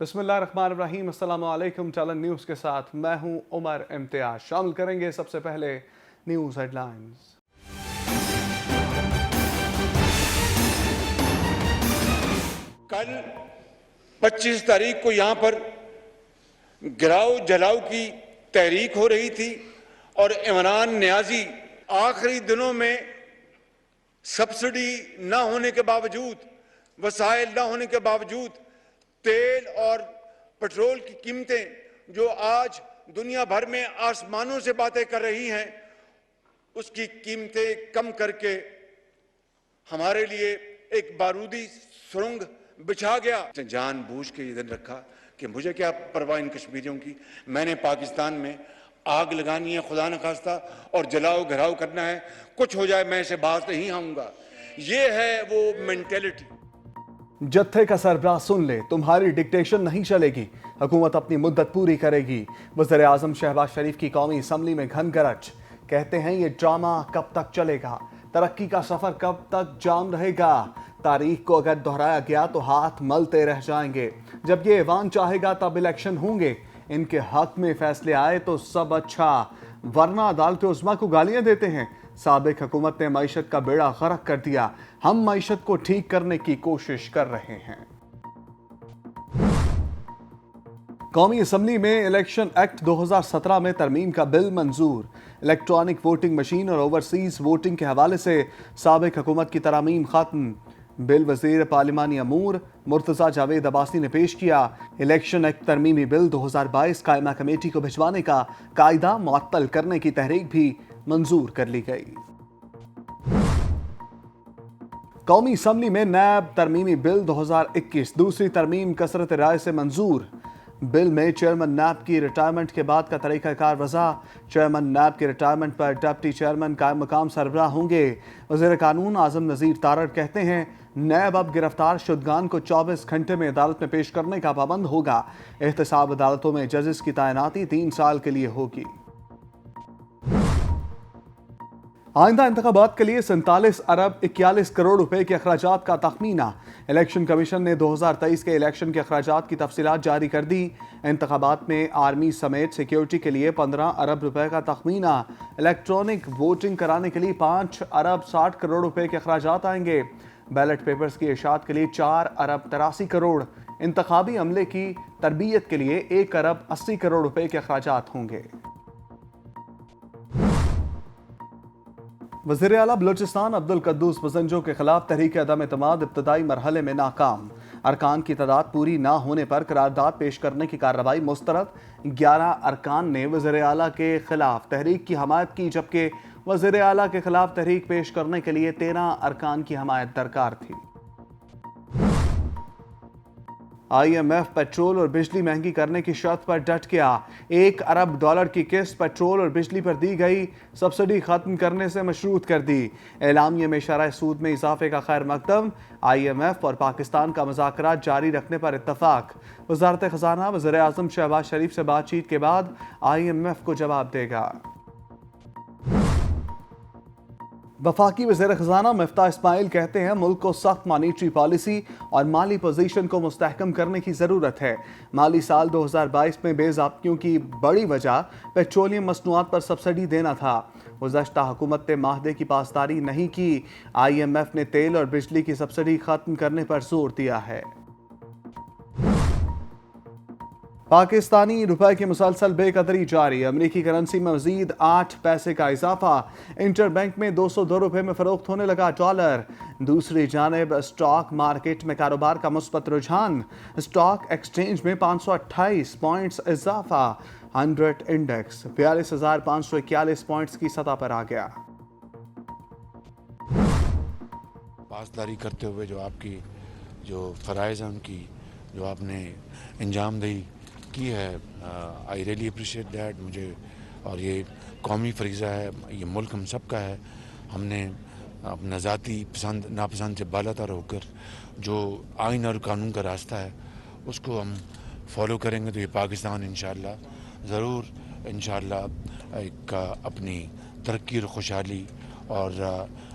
بسم اللہ الرحمن الرحیم۔ السلام علیکم۔ ٹیلن نیوز کے ساتھ میں ہوں عمر امتیاز۔ شامل کریں گے سب سے پہلے نیوز ہیڈ لائنز۔ کل 25 تاریخ کو یہاں پر گراؤ جلاؤ کی تحریک ہو رہی تھی اور عمران نیازی آخری دنوں میں سبسڈی نہ ہونے کے باوجود، وسائل نہ ہونے کے باوجود تیل اور پٹرول کی قیمتیں جو آج دنیا بھر میں آسمانوں سے باتیں کر رہی ہیں، اس کی قیمتیں کم کر کے ہمارے لیے ایک بارودی سرنگ بچھا گیا۔ جان بوجھ کے یہ دن رکھا کہ مجھے کیا پرواہ ان کشمیریوں کی، میں نے پاکستان میں آگ لگانی ہے خدا نخواستہ اور جلاؤ گھراؤ کرنا ہے، کچھ ہو جائے میں اسے باز نہیں آؤں گا۔ یہ ہے وہ مینٹیلٹی۔ جتھے کا سربراہ سن لے، تمہاری ڈکٹیشن نہیں چلے گی، حکومت اپنی مدت پوری کرے گی۔ وزیر اعظم شہباز شریف کی قومی اسمبلی میں گھن گرج، کہتے ہیں یہ ڈرامہ کب تک چلے گا، ترقی کا سفر کب تک جام رہے گا، تاریخ کو اگر دہرایا گیا تو ہاتھ ملتے رہ جائیں گے، جب یہ ایوان چاہے گا تب الیکشن ہوں گے، ان کے حق میں فیصلے آئے تو سب اچھا، ورنہ عدالت عظمیٰ کو گالیاں دیتے ہیں۔ سابق حکومت نے معیشت کا بیڑا غرق کر دیا، ہم معیشت کو ٹھیک کرنے کی کوشش کر رہے ہیں۔ قومی اسمبلی میں الیکشن ایکٹ 2017 میں ترمیم کا بل منظور۔ الیکٹرانک ووٹنگ مشین اور اوورسیز ووٹنگ کے حوالے سے سابق حکومت کی ترامیم ختم۔ بل وزیر پارلیمانی امور مرتضیٰ جاوید عباسی نے پیش کیا۔ الیکشن ایکٹ ترمیمی بل 2022 قائمہ کمیٹی کو بھجوانے کا قاعدہ معطل کرنے کی تحریک بھی منظور کر لی گئی۔ قومی اسمبلی میں نیب ترمیمی بل 2021 دوسری ترمیم کثرت رائے سے منظور۔ بل میں چیئرمین نیب کی ریٹائرمنٹ کے بعد کا طریقہ کار وضع۔ چیئرمین نیب کی ریٹائرمنٹ پر ڈپٹی چیئرمین قائم مقام سربراہ ہوں گے۔ وزیر قانون اعظم نذیر تارڑ کہتے ہیں نیب اب گرفتار شدگان کو 24 گھنٹے میں عدالت میں پیش کرنے کا پابند ہوگا۔ احتساب عدالتوں میں ججز کی تعیناتی 3 سال کے لیے ہوگی۔ آئندہ انتخابات کے لیے 47 ارب 41 کروڑ روپے کے اخراجات کا تخمینہ۔ الیکشن کمیشن نے 2023 کے الیکشن کے اخراجات کی تفصیلات جاری کر دی۔ انتخابات میں آرمی سمیت سیکیورٹی کے لیے 15 ارب روپے کا تخمینہ۔ الیکٹرانک ووٹنگ کرانے کے لیے 5 ارب 60 کروڑ روپے کے اخراجات آئیں گے۔ بیلٹ پیپرز کی اشاعت کے لیے 4 ارب 83 کروڑ۔ انتخابی عملے کی تربیت کے لیے 1 ارب 80 کروڑ روپے کے اخراجات ہوں گے۔ وزیر اعلیٰ بلوچستان عبدالقدوس بزنجو کے خلاف تحریک عدم اعتماد ابتدائی مرحلے میں ناکام۔ ارکان کی تعداد پوری نہ ہونے پر قرارداد پیش کرنے کی کارروائی مسترد۔ 11 ارکان نے وزیر اعلیٰ کے خلاف تحریک کی حمایت کی، جبکہ وزیر اعلیٰ کے خلاف تحریک پیش کرنے کے لیے 13 ارکان کی حمایت درکار تھی۔ IMF پیٹرول اور بجلی مہنگی کرنے کی شرط پر ڈٹ گیا۔ 1 ارب ڈالر کی قسط پیٹرول اور بجلی پر دی گئی، سبسڈی ختم کرنے سے مشروط کر دی۔ اعلامیے میں شرح سود میں اضافے کا خیر مقدم۔ IMF اور پاکستان کا مذاکرات جاری رکھنے پر اتفاق۔ وزارت خزانہ وزیر اعظم شہباز شریف سے بات چیت کے بعد IMF کو جواب دے گا۔ وفاقی وزیر خزانہ مفتاح اسماعیل کہتے ہیں ملک کو سخت مانیٹری پالیسی اور مالی پوزیشن کو مستحکم کرنے کی ضرورت ہے۔ مالی سال 2022 میں بے ضابطگیوں کی بڑی وجہ پیٹرولیم مصنوعات پر سبسڈی دینا تھا۔ گزشتہ حکومت نے معاہدے کی پاسداری نہیں کی۔ IMF نے تیل اور بجلی کی سبسڈی ختم کرنے پر زور دیا ہے۔ پاکستانی روپے کی مسلسل بے قدری جاری۔ امریکی کرنسی میں مزید 8 پیسے کا اضافہ۔ انٹر بینک میں 202 روپے میں فروخت ہونے لگا ڈالر۔ دوسری جانب اسٹاک مارکیٹ میں کاروبار کا مثبت رجحان۔ اسٹاک ایکسچینج میں 528 پوائنٹس اضافہ۔ 100 انڈیکس 42,541 پوائنٹس کی سطح پر آ گیا۔ پاسداری کرتے ہوئے جو آپ کی جو فرائض ہیں ان کی جو آپ نے انجام دہی کی ہے، آئی ریئلی اپریشیٹ دیٹ۔ مجھے اور یہ قومی فریضہ ہے، یہ ملک ہم سب کا ہے۔ ہم نے اپنا ذاتی پسند ناپسند سے بالا تر ہو کر جو آئین اور قانون کا راستہ ہے اس کو ہم فالو کریں گے تو یہ پاکستان انشاءاللہ ضرور انشاءاللہ ایک اپنی ترقی اور خوشحالی اور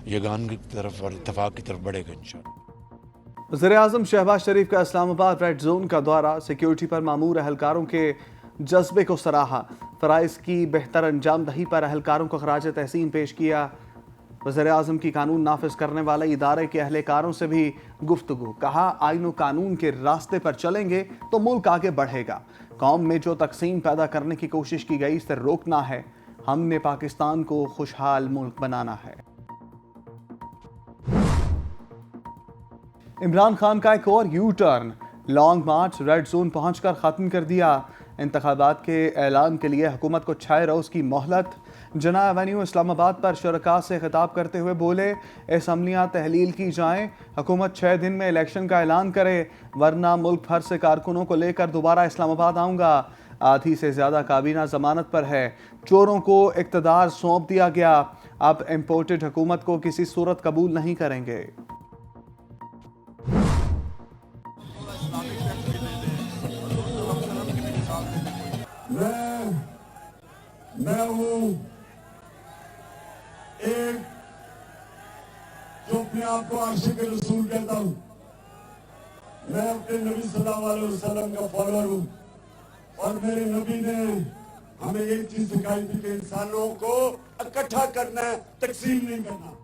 یگانگی کی طرف اور اتفاق کی طرف بڑھے گا انشاءاللہ۔ वज़ीर-ए-आज़म शहबाज शरीफ का इस्लामाबाद रेड जोन का दौरा, सिक्योरिटी पर मामूर अहलकारों के जज्बे को सराहा, फ़राइज़ की बेहतर अंजाम दही पर अहलकारों को खराज तहसीन पेश किया। वज़ीर-ए-आज़म की कानून नाफिज करने वाले इदारे के अहलकारों से भी गुफ्तगू, कहा आईन व कानून के रास्ते पर चलेंगे तो मुल्क आगे बढ़ेगा। कौम में जो तकसीम पैदा करने की कोशिश की गई इसे रोकना है, हमने पाकिस्तान को खुशहाल मुल्क बनाना है। इमरान खान का एक और यू टर्न, लॉन्ग मार्च रेड जोन पहुंचकर ख़त्म कर दिया। इंतखाबात के ऐलान के लिए हुकूमत को 6 रोज़ की मोहलत। जना एवेन्यू इस्लामाबाद पर शुरका से खिताब करते हुए बोले, असम्बलियाँ तहलील की जाएं, हुकूमत 6 दिन में इलेक्शन का ऐलान करे, वरना मुल्क भर से कारकुनों को लेकर दोबारा इस्लामाबाद आऊँगा। आधी से ज़्यादा काबीना ज़मानत पर है, चोरों को इक़्तिदार सौंप दिया गया, अब इम्पोर्टेड हुकूमत को किसी सूरत कबूल नहीं करेंगे। मैं हूं एक जो अपने आप को आशिक रसूल कहता हूं। मैं अपने नबी सल्लल्लाहु अलैहि वसल्लम का फॉलोअर हूं और मेरे नबी ने हमें एक चीज सिखाई थी कि इंसानों को इकट्ठा करना है, तकसीम नहीं करना।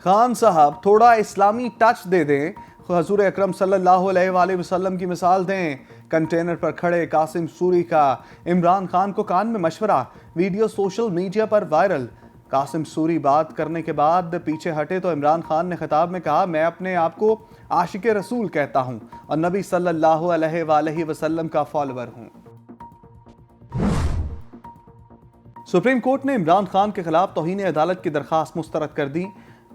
खान साहब थोड़ा इस्लामी टच दे दें, हुज़ूर अकरम सल्लल्लाहु अलैहि वसल्लम की मिसाल दें। कंटेनर पर खड़े कासिम सूरी का इमरान खान को कान में मशवरा, वीडियो सोशल मीडिया पर वायरल। कासिम सूरी बात करने के बाद पीछे हटे तो इमरान खान ने खिताब में कहा, मैं अपने आप को आशिक रसूल कहता हूं और नबी सल्लल्लाहु अलैहि वसल्लम का फॉलोअर हूं। सुप्रीम कोर्ट ने इमरान खान के खिलाफ तौहीन अदालत की दरखास्त मुस्तरद कर दी।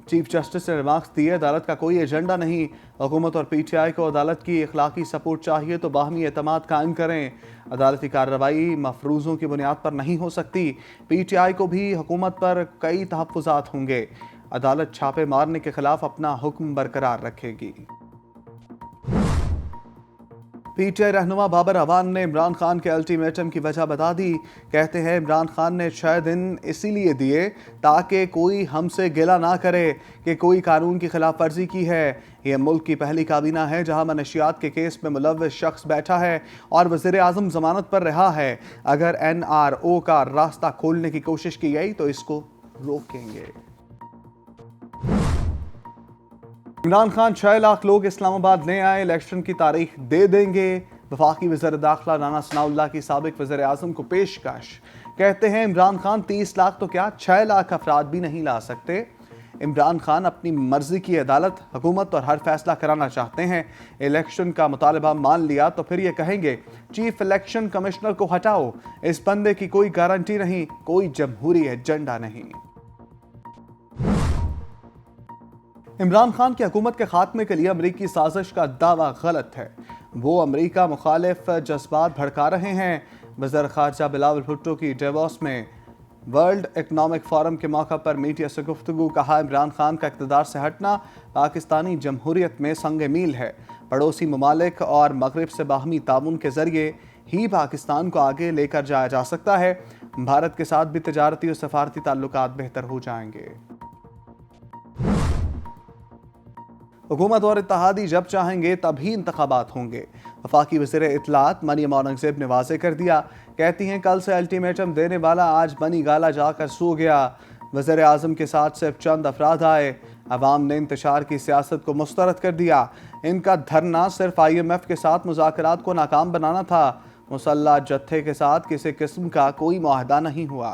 चीफ जस्टिस ने रिमार्क्स दिए, अदालत का कोई एजेंडा नहीं, हुकूमत और पीटीआई को अदालत की इखलाकी सपोर्ट चाहिए तो बाहमी एतमाद कायम करें। अदालती कार्रवाई मफरूज़ों की बुनियाद पर नहीं हो सकती। पीटीआई को भी हुकूमत पर कई तहफ़्फ़ुज़ात होंगे। अदालत छापे मारने के खिलाफ अपना हुक्म बरकरार रखेगी। पीटीआई रहनुमा बाबर अवान ने इमरान खान के अल्टीमेटम की वजह बता दी। कहते हैं इमरान खान ने 6 दिन इसीलिए दिए ताकि कोई हमसे गिला ना करे कि कोई कानून की खिलाफ वर्जी की है। यह मुल्क की पहली काबीना है जहां मनशियात के केस में मुलव्वस शख्स बैठा है और वज़ीर-ए-आज़म जमानत पर रहा है। अगर NRO का रास्ता खोलने की कोशिश की गई तो इसको रोकेंगे। इमरान खान 6 लाख लोग इस्लामाबाद ले आए, इलेक्शन की तारीख दे देंगे। वफाकी वज़ीर दाखिला राना सनाउल्लाह की साबिक वज़ीर-ए-आज़म को पेशकश। कहते हैं इमरान खान 30 लाख तो क्या 6 लाख अफराद भी नहीं ला सकते। इमरान खान अपनी मर्जी की अदालत, हुकूमत और हर फैसला कराना चाहते हैं। इलेक्शन का मुतालबा मान लिया तो फिर ये कहेंगे चीफ इलेक्शन कमिश्नर को हटाओ। इस बंदे की कोई गारंटी नहीं, कोई जमहूरी एजेंडा नहीं। इमरान खान की हुकूमत के खात्मे के लिए अमरीकी साजिश का दावा गलत है। वो अमरीका मुखालिफ जज्बात भड़का रहे हैं। वज़ीर ख़ारजा बिलावल भुट्टो की डेवोस में वर्ल्ड इकनॉमिक फोरम के मौका पर मीडिया से गुफ्तगू, कहा इमरान खान का इक़्तिदार से हटना पाकिस्तानी जमहूरियत में संग मील है। पड़ोसी ममालिक और मगरिब से बाहमी ताउन के ज़रिए ही पाकिस्तान को आगे लेकर जाया जा सकता है। भारत के साथ भी तजारती और सफारती ताल्लुकात बेहतर हो जाएंगे। हुकूमत और इत्तेहादी जब चाहेंगे तभी इंतखाबात होंगे। वफाकी वज़ीर इत्तलात मरियम औरंगज़ेब ने वाज़ेह कर दिया। कहती हैं कल से अल्टीमेटम देने वाला आज बनी गाला जाकर सो गया। वज़ीर-ए-आज़म के साथ सिर्फ चंद अफराद आए। अवाम ने इंतशार की सियासत को मुस्तरद कर दिया। इनका धरना सिर्फ IMF के साथ मुज़ाकरात को नाकाम बनाना था। मुसल्लह जत्थे के साथ किसी किस्म का कोई मुआहदा नहीं हुआ।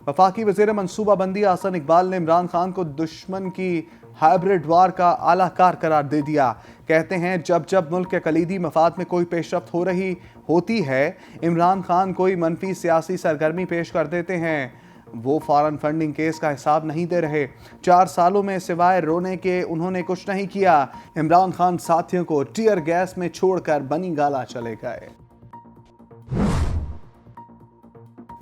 वफाकी वज़ीर मनसूबाबंदी हसन इकबाल ने इमरान खान को दुश्मन की हाइब्रिड वार का आलाकार करार दे दिया। कहते हैं जब जब मुल्क के कलीदी मफाद में कोई पेशरफ्त हो रही होती है, इमरान खान कोई मनफी सियासी सरगर्मी पेश कर देते हैं। वो फॉरेन फंडिंग केस का हिसाब नहीं दे रहे। 4 सालों में सिवाय रोने के उन्होंने कुछ नहीं किया। इमरान खान साथियों को टीयर गैस में छोड़कर बनी गाला चले गए।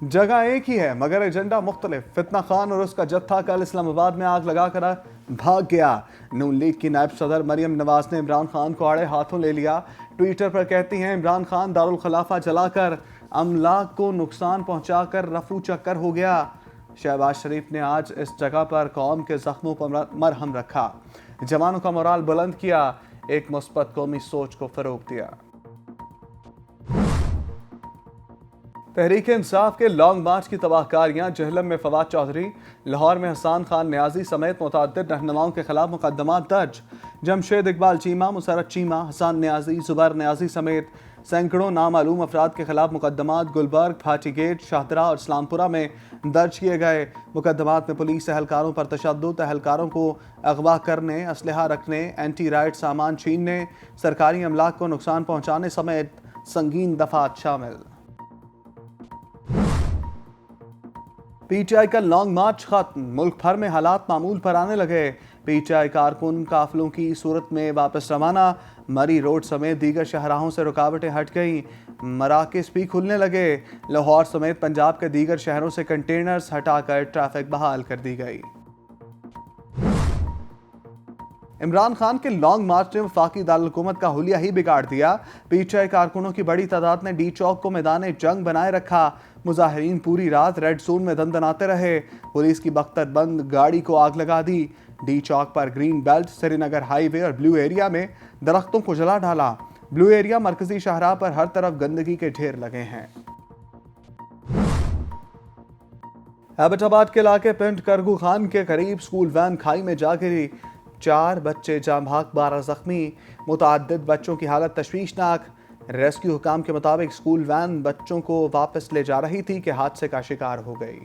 जगह एक ही है मगर एजेंडा मुख्तलिफ। फितना खान और उसका जत्था कल इस्लामाबाद में आग लगाकर भाग गया। नून लीग की नायब सदर मरियम नवाज ने इमरान खान को आड़े हाथों ले लिया। ट्विटर पर कहती हैं इमरान खान दारुल खलाफा जलाकर अमलाक को नुकसान पहुंचाकर रफू चक्कर हो गया। शहबाज शरीफ ने आज इस जगह पर कौम के जख्मों पर मरहम रखा, जवानों का मोराल बुलंद किया, एक मुस्बत कौमी सोच को फरोग दिया। तहरीक इंसाफ के लॉन्ग मार्च की तबाहकारियां, जहलम में फवाद चौधरी, लाहौर में हसन खान न्याजी समेत मुतअद्दिद रहनुमाओं के खिलाफ मुकदमात दर्ज। जमशेद इकबाल चीमा, मुसरत चीमा, हसन न्याजी, जुबैर न्याजी समेत सैकड़ों नामालूम अफराद के खिलाफ मुकदमात गुलबर्ग, भाटी गेट, शाहदरा और इस्लामपुरा में दर्ज किए गए। मुकदमात में पुलिस एहलकारों पर तशद्दुद, एहलकारों को अगवा करने, असलहा रखने, एंटी राइट सामान छीनने, सरकारी अमलाक को नुकसान पहुंचाने समेत संगीन दफात शामिल। पीटीआई का लॉन्ग मार्च खत्म, मुल्क भर में हालात मामूल पर आने लगे। पीटीआई कारकुन काफिलों की सूरत में वापस रवाना, मरी रोड समेत दीगर शहराहों से रुकावटें हट गईं, मराकज़ भी खुलने लगे। लाहौर समेत पंजाब के दीगर शहरों से कंटेनर्स हटाकर ट्रैफिक बहाल कर दी गई। इमरान खान के लॉन्ग मार्च ने वफाकी दारुल-हुकूमत का हुलिया ही बिगाड़ दिया। पीटीआई कारकुनों की बड़ी तादाद ने डी चौक को मैदान जंग बनाए रखा। मुजाहिरीन पूरी रात रेड जोन में दंदनाते रहे। पुलिस की बख्तर बंद गाड़ी को आग लगा दी। डी चौक पर ग्रीन बेल्ट, श्रीनगर हाईवे और ब्लू एरिया में दरख्तों को जला डाला। ब्लू एरिया मरकजी शाहराह पर हर तरफ गंदगी के ढेर लगे हैं। एबटाबाद के इलाके पिंड करगू खान के करीब स्कूल वैन खाई में जा गिरी। 4 बच्चे जाम भाग, 12 जख्मी, मुतअद्दिद बच्चों की हालत तशवीशनाक। रेस्क्यू हुकाम के मुताबिक स्कूल वैन बच्चों को वापस ले जा रही थी कि हादसे का शिकार हो गई।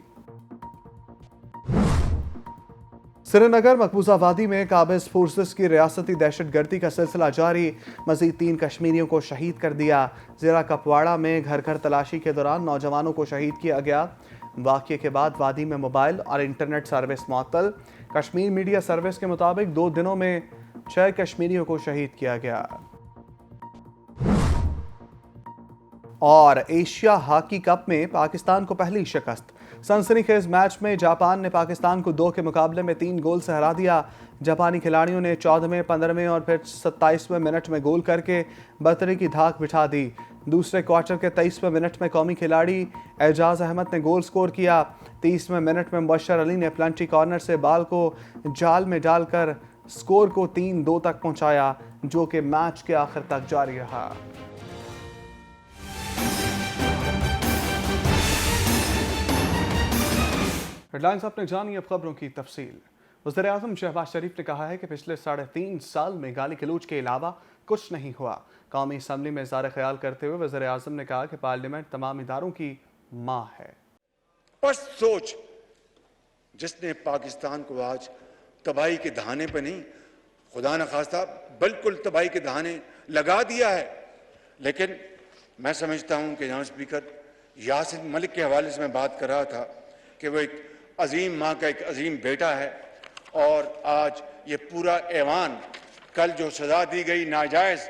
श्रीनगर मकबूजा वादी में काबिज फोर्सेस की रियासती दहशतगर्दी का सिलसिला जारी, मजीद 3 कश्मीरियों को शहीद कर दिया। जिला कपवाड़ा में घर घर तलाशी के दौरान नौजवानों को शहीद किया गया। वाक़ये के बाद वादी में मोबाइल और इंटरनेट सर्विस मुअत्तल। कश्मीर मीडिया सर्विस के मुताबिक 2 दिनों में 6 कश्मीरियों को शहीद किया गया। और एशिया हॉकी कप में पाकिस्तान को पहली शिकस्त। सनसनीखेज मैच में जापान ने पाकिस्तान को 2 के मुकाबले में 3 गोल से हरा दिया। जापानी खिलाड़ियों ने 14वें, 15वें और फिर 27वें मिनट में गोल करके बर्तरी की धाक बिठा दी। दूसरे क्वार्टर के 23वें मिनट में कौमी खिलाड़ी एजाज अहमद ने गोल स्कोर किया। 30वें मिनट में मुबशर अली ने प्लांटी कॉर्नर से बाल को जाल में डालकर स्कोर को 3-2 तक पहुंचाया, जो कि मैच के आखिर तक जारी रहा। हेडलाइंस आपने जानी, अब खबरों की तफसील। वज़ीर-ए-आज़म शहबाज शरीफ ने कहा है कि पिछले 3.5 साल में गाली गलौज के अलावा कुछ नहीं हुआ। कौमी असम्बली में इज़हार ख्याल करते हुए वज़ीर-ए-आज़म ने कहा कि पार्लियामेंट तमाम इदारों की माँ है। स्पष्ट सोच जिसने पाकिस्तान को आज तबाही के दहाने पर नहीं, खुदा न खास्ता बिल्कुल तबाही के दहाने लगा दिया है। लेकिन मैं समझता हूं कि जनाब स्पीकर यासिन मलिक के हवाले से मैं बात कर रहा था कि वो एक अजीम माँ का एक अजीम बेटा है, और आज ये पूरा ऐवान, कल जो सजा दी गई नाजायज़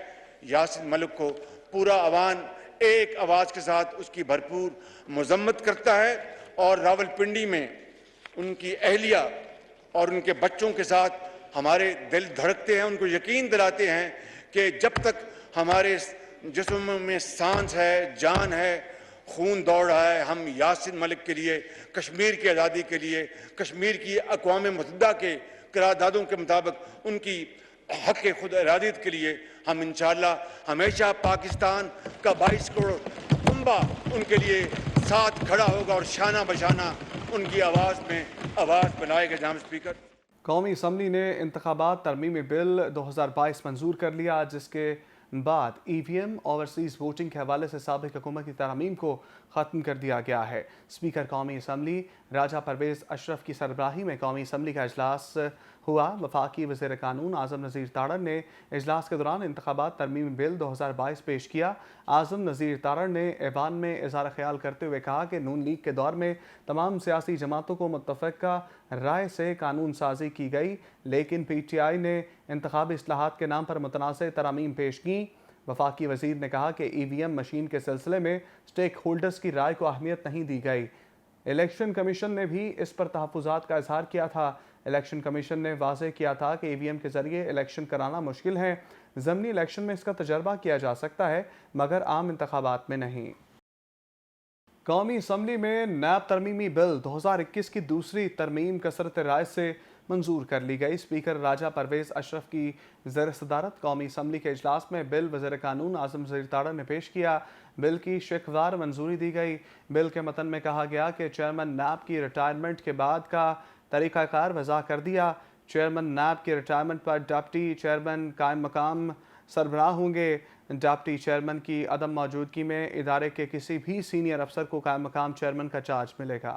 यासिन मलिक को, पूरा अवान एक आवाज़ के साथ उसकी भरपूर मजम्मत करता है। और रावलपिंडी में उनकी अहलिया और उनके बच्चों के साथ हमारे दिल धड़कते हैं, उनको यकीन दिलाते हैं कि जब तक हमारे जिस्म में सांस है, जान है, खून दौड़ रहा है, हम यासिन मलिक के लिए, कश्मीर की आज़ादी के लिए, कश्मीर की अक़वाम मुत्तहिदा के करारदादों के मुताबिक उनकी हक़ के खुद इरादियत के लिए हम इंशाअल्लाह हमेशा पाकिस्तान का 22 करोड़ कुंबा उनके लिए साथ खड़ा होगा और शाना बशाना उनकी आवाज़ में आवाज़ बनाएगा। जनाब स्पीकर, कौमी असम्बली ने इंतखाबात तरमीमी बिल 2022 मंजूर कर लिया, जिसके बाद EVM ओवरसीज़ वोटिंग के हवाले से साबिक़ हुकूमत की तरमीम को ख़त्म कर दिया गया है। स्पीकर कौमी असम्बली राजा परवेज़ अशरफ की सरबराही में कौमी असम्बली का इजलास हुआ। वफाकी वज़ीर कानून आज़म नज़ीर तारड़ ने इजलास के दौरान इंतखाबात तरमीमी बिल 2022 पेश किया। आज़म नज़ीर तारड़ ने ऐवान में इज़हार ख्याल करते हुए कहा कि नून लीग के दौर में तमाम सियासी जमातों को मुत्तफ़िक़ा राय से कानून साजी की गई, लेकिन PTI ने इंतखाबी इस्लाहात के नाम पर मुतनाज़ तरमीम पेश की। वफाकी वज़ीर ने कहा कि EVM मशीन के सिलसिले में स्टेक होल्डर्स की राय को अहमियत नहीं दी गई। इलेक्शन कमीशन ने भी इस पर तहफ़्फ़ुज़ात का इज़हार किया था। इलेक्शन कमीशन ने वाज़ेह किया था कि EVM के ज़रिए इलेक्शन कराना मुश्किल है। ज़मनी इलेक्शन में इसका तजर्बा किया जा सकता है, मगर आम इंतखाबात में नहीं। कौमी असम्बली में नैब तरमीमी बिल 2021 की दूसरी तरमीम कसरत राय से मंजूर कर ली गई। स्पीकर राजा परवेज अशरफ की ज़ेर सदारत कौमी असम्बली के इजलास में बिल वज़ीर कानून आज़म ज़रीताड़ा ने पेश किया। बिल की शिकवार मंजूरी दी गई। बिल के मतन में कहा गया कि चेयरमैन नैब की रिटायरमेंट के बाद का तरीक़ाकार वज़ा कर दिया। चेयरमैन नैब की रिटायरमेंट पर डिप्टी चेयरमैन कायम मकाम सरबराह होंगे। डिप्टी चेयरमैन की अदम मौजूदगी में इदारे के किसी भी सीनियर अफसर को कायम मकाम चेयरमैन का चार्ज मिलेगा।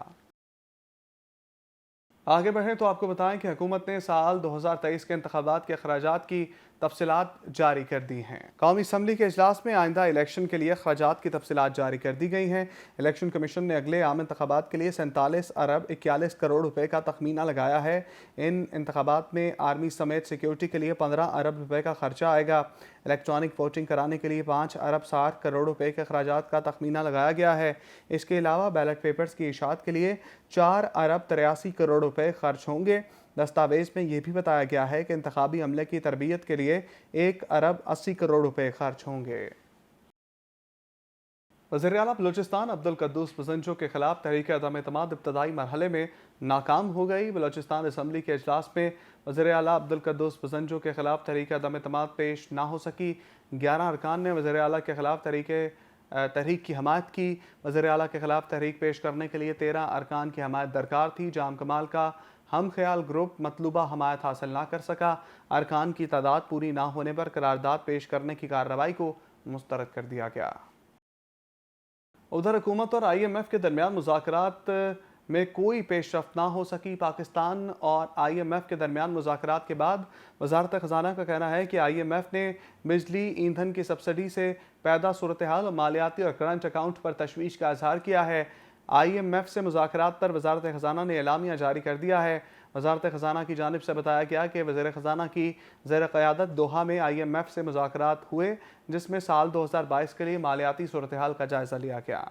आगे बढ़ें तो आपको बताएं कि हुकूमत ने साल 2023 के इंतखाबात के अखराजात की तफसीलात जारी कर दी हैं। कौमी असम्बली के इजलास में आइंदा इलेक्शन के लिए अखराजात की तफसीलात जारी कर दी गई हैं। इलेक्शन कमीशन ने अगले आम इंतखाबात के लिए 47 अरब 41 करोड़ रुपए का तखमीना लगाया है। इन इंतखाबात में आर्मी समेत सिक्योरिटी के लिए 15 अरब रुपए का खर्चा आएगा। इलेक्ट्रॉनिक वोटिंग कराने के लिए 5 अरब 60 करोड़ रुपए के अखराजात का तखमीना लगाया गया है। इसके अलावा बैलेट पेपर्स की इशात के लिए 4 अरब 83 करोड़ रुपए खर्च होंगे। दस्तावेज में यह भी बताया गया है कि इंतखाबी अमले की तरबियत के लिए 1 अरब 80 करोड़ रुपए खर्च होंगे। वज़ीर आला बलूचिस्तान अब्दुल कद्दूस बसंजो के खिलाफ तहरीक अदम एतमाद इब्तदाई मरहले में नाकाम हो गई। बलूचिस्तान असम्बली के इजलास में वज़ीर आला अब्दुल कद्दूस बसंजो के खिलाफ तहरीक अदम एतमाद पेश ना हो सकी। 11 अरकान ने वज़ीर आला के खिलाफ तहरीक की हमायत की। वज़ीर आला के खिलाफ तहरीक पेश करने के लिए 13 अरकान की हमायत दरकार थी। जाम कमाल का हम ख्याल ग्रुप मतलूबा हमायत हासिल ना कर सका। अरकान की तादाद पूरी ना होने पर करारदाद पेश करने की कार्रवाई को मुस्तरद कर दिया गया। उधर हुकूमत और IMF के दरमियान मुज़ाकरात में कोई पेशरफ्त ना हो सकी। पाकिस्तान और IMF के दरमियान मुज़ाकरात के बाद वज़ारत ख़ज़ाना का कहना है कि IMF ने बिजली ईंधन की सब्सिडी से पैदा सूरत हाल और मालियाती और करंट अकाउंट पर तशवीश का इजहार किया है। IMF से मुज़ाकरात पर वज़ारत ख़ज़ाना ने एलामिया जारी कर दिया है। वज़ारत ख़ज़ाना की जानिब से बताया गया कि वज़ीर ख़ज़ाना की ज़ेर क़यादत दोहा में IMF से मुज़ाकरात हुए, जिसमें साल 2022 के लिए मालियाती सूरत हाल का जायज़ा लिया गया।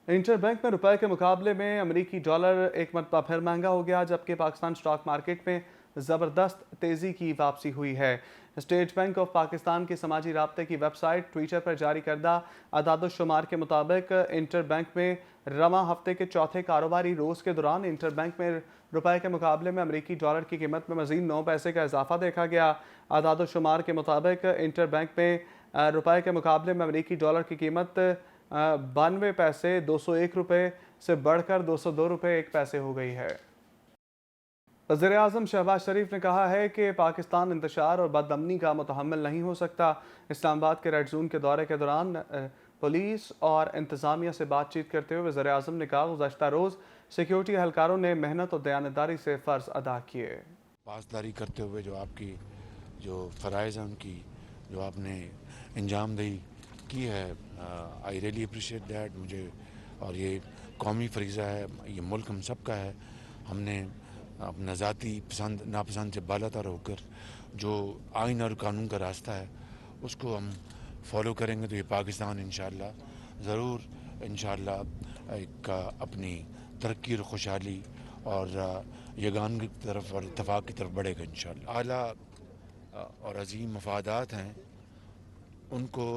इंटर बैंक में रुपए के मुकाबले में अमरीकी डॉलर एक मरतबा फिर महंगा हो गया, जबकि पाकिस्तान स्टॉक मार्केट में ज़बरदस्त तेज़ी की वापसी हुई है। स्टेट बैंक ऑफ पाकिस्तान की समाजी राब्ते की वेबसाइट ट्विटर पर जारी करदा अदाद-ओ-शुमार के मुताबिक इंटर बैंक में रवा हफ्ते के चौथे कारोबारी रोज़ के दौरान इंटर बैंक में रुपए के मुकाबले में अमरीकी डॉलर की कीमत में मज़ीद 9 पैसे का इजाफा देखा गया। अदाद-ओ-शुमार के मुताबिक इंटर बैंक में रुपए के मुकाबले में अमरीकी डॉलर की कीमत 92 पैसे 201 रुपये से बढ़कर 202 रुपये 1 पैसे हो गई है। वज़ीर आज़म शहबाज शरीफ ने कहा है कि पाकिस्तान इंतशार और बदअमनी का मुतहम्मिल नहीं हो सकता। इस्लामाबाद के रेड जोन के दौरे के दौरान पुलिस और इंतज़ामिया से बातचीत करते हुए वज़ीर आज़म ने कहा गुज़श्ता रोज़ सिक्योरिटी एहलकारों ने मेहनत और दयानतदारी से फ़र्ज़ अदा किए। पासदारी करते हुए जो आपकी जो फ़राइज़ हैं उनकी जो आपने इंजामदही की है, आई रियली अप्रिशिएट दैट। मुझे और ये कौमी फरीज़ा है, ये मुल्क हम सब का है। हमने अपना ज़ाती पसंद नापसंद से बालातर होकर जो आइन और कानून का रास्ता है उसको हम फॉलो करेंगे तो ये पाकिस्तान इंशाअल्लाह ज़रूर इंशाअल्लाह एक अपनी तरक्की और खुशहाली और यगानगी की तरफ और इत्तफ़ाक़ की तरफ बढ़ेगा इंशाअल्लाह। आला और अजीम मफादात हैं, उनको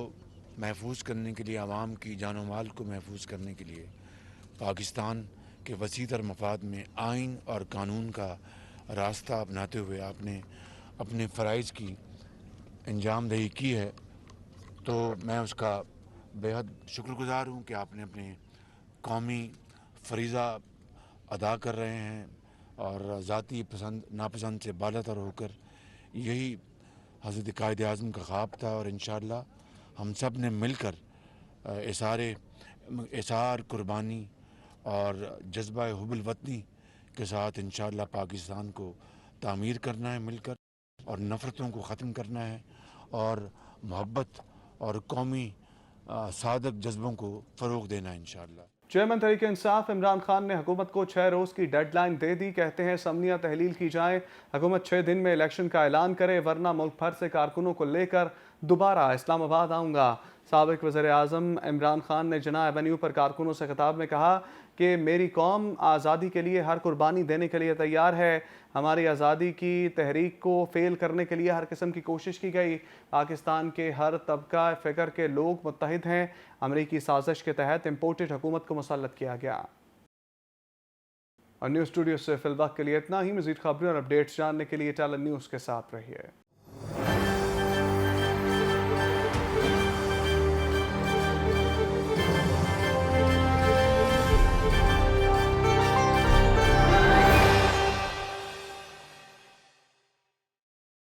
महफूज करने के लिए, आवाम की जान व माल को महफूज करने के लिए पाकिस्तान के वसीतर मफाद में आइन और कानून का रास्ता अपनाते हुए आपने अपने फ़राइज़ की अंजामदही की है, तो मैं उसका बेहद शुक्रगुज़ार हूँ कि आपने अपने कौमी फरीज़ा अदा कर रहे हैं और ज़ाती पसंद नापसंद से बालातर होकर यही हज़रत कायद आज़म का ख्वाब था। और इंशाअल्लाह हम सब ने मिलकर इसार कुर्बानी और जज्बा हुब्बुल वतनी के साथ इंशाअल्लाह पाकिस्तान को तामीर करना है मिलकर, और नफ़रतों को ख़त्म करना है और मोहब्बत और कौमी सादक जज्बों को फ़रोग़ देना है इंशाअल्लाह। चेयरमैन तहरीक इंसाफ इमरान खान ने हुकूमत को 6 रोज़ की डेडलाइन दे दी। कहते हैं असम्बलियाँ तहलील की जाएँ, हुकूमत 6 दिन में इलेक्शन का ऐलान करे, वरना मुल्क भर से कारकुनों को लेकर दोबारा इस्लामाबाद आऊँगा। साबिक वज़ीर-ए-आज़म इमरान खान ने जिन्ना एवेन्यू पर कारकुनों से खिताब में कहा कि मेरी कौम आज़ादी के लिए हर कुर्बानी देने के लिए तैयार है। हमारी आज़ादी की तहरीक को फेल करने के लिए हर किस्म की कोशिश की गई। पाकिस्तान के हर तबका फ़िक्र के लोग मुत्तहिद हैं। अमरीकी साजिश के तहत इम्पोर्टेड हुकूमत को मुसल्लत किया गया। और न्यूज़ स्टूडियो से फिलवक्त के लिए इतना ही। मज़ीद खबरें और अपडेट्स जानने के लिए टैलेंट न्यूज़ के साथ रहिए।